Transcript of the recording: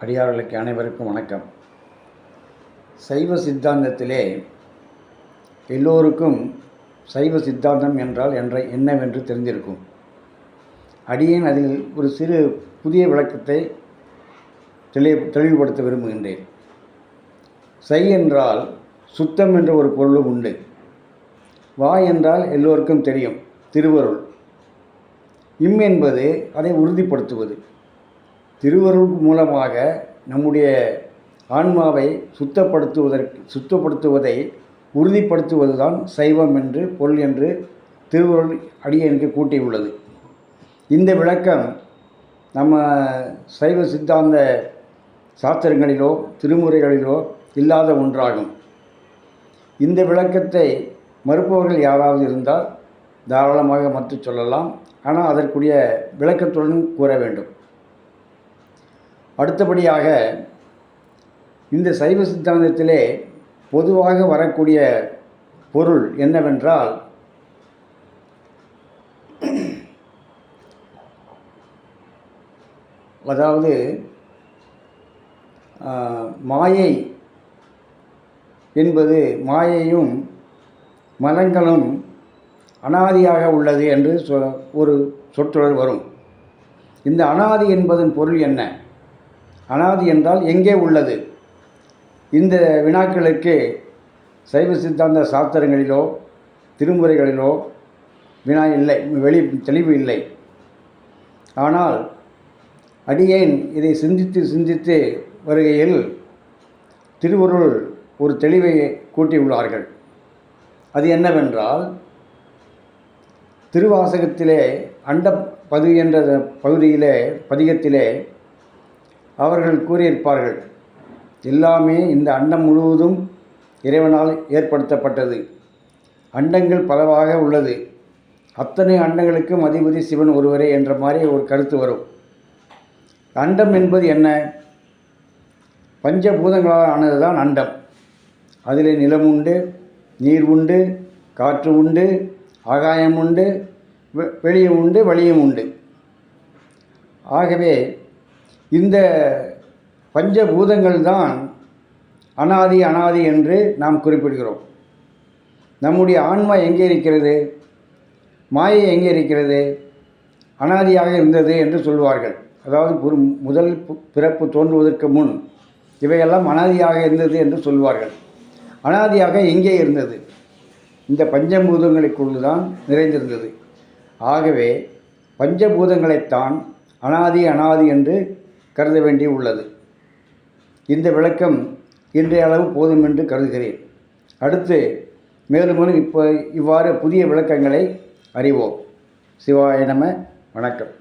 அடியார்களுக்கு அனைவருக்கும் வணக்கம். சைவ சித்தாந்தத்திலே எல்லோருக்கும் சைவ சித்தாந்தம் என்றால் என்னவென்று தெரிந்திருக்கும். அடியேன் அதில் ஒரு சிறு புதிய விளக்கத்தை தெளிவுபடுத்த விரும்புகின்றேன். சை என்றால் சுத்தம் என்ற ஒரு பொருளும் உண்டு. வா என்றால் எல்லோருக்கும் தெரியும், திருவருள். இம் என்பது அதை உறுதிப்படுத்துவது. திருவருள் மூலமாக நம்முடைய ஆன்மாவை சுத்தப்படுத்துவதை உறுதிப்படுத்துவது தான் சைவம் என்று பொருள் என்று திருவருள் அடியேனுக்கு கூட்டியுள்ளது. இந்த விளக்கம் நம்ம சைவ சித்தாந்த சாஸ்திரங்களிலோ திருமுறைகளிலோ இல்லாத ஒன்றாகும். இந்த விளக்கத்தை மறுப்பவர்கள் யாராவது இருந்தால் தாராளமாக மறுத்து சொல்லலாம். ஆனால் அதற்குரிய விளக்கத்துடன் கூற வேண்டும். அடுத்தபடியாக இந்த சைவ சித்தாந்தத்திலே பொதுவாக வரக்கூடிய பொருள் என்னவென்றால், அதாவது மாயை என்பது மாயையும் மலங்களும் அனாதியாக உள்ளது என்று ஒரு சொற்றொடர் வரும். இந்த அனாதி என்பதன் பொருள் என்ன? அனாதி என்றால் எங்கே உள்ளது? இந்த வினாக்களுக்கு சைவ சித்தாந்த சாஸ்திரங்களிலோ திருமுறைகளிலோ வினா இல்லை, தெளிவு இல்லை. ஆனால் அடியேன் இதை சிந்தித்து வருகையில் திருவருள் ஒரு தெளிவை கூட்டியுள்ளார்கள். அது என்னவென்றால், திருவாசகத்திலே அண்டப்பது என்ற பதிகத்திலே அவர்கள் கூறியிருப்பார்கள், எல்லாமே இந்த அண்டம் முழுவதும் இறைவனால் ஏற்படுத்தப்பட்டது. அண்டங்கள் பலவாக உள்ளது. அத்தனை அண்டங்களுக்கும் அதிபதி சிவன் ஒருவரே என்ற மாதிரி ஒரு கருத்து வரும். அண்டம் என்பது என்ன? பஞ்சபூதங்களால் ஆனது தான் அண்டம். அதில் நிலம் உண்டு, நீர் உண்டு, காற்று உண்டு, ஆகாயம் உண்டு, வெளியும் உண்டு, வளியும் உண்டு. ஆகவே இந்த பஞ்சபூதங்கள் தான் அனாதி என்று நாம் குறிப்பிடுகிறோம். நம்முடைய ஆன்மா எங்கே இருக்கிறது? மாயை எங்கே இருக்கிறது? அனாதியாக இருந்தது என்று சொல்வார்கள். அதாவது முதல் பிறப்பு தோன்றுவதற்கு முன் இவையெல்லாம் அனாதியாக இருந்தது என்று சொல்வார்கள். அனாதியாக எங்கே இருந்தது? இந்த பஞ்சபூதங்களுக்குள் தான் நிறைந்திருந்தது. ஆகவே பஞ்சபூதங்களைத்தான் அனாதி என்று கருத வேண்டி உள்ளது. இந்த விளக்கம் இன்றைய அளவு போதும் என்று கருதுகிறேன். அடுத்து மேலும் இவ்வாறு புதிய விளக்கங்களை அறிவோம். சிவாய நம. வணக்கம்.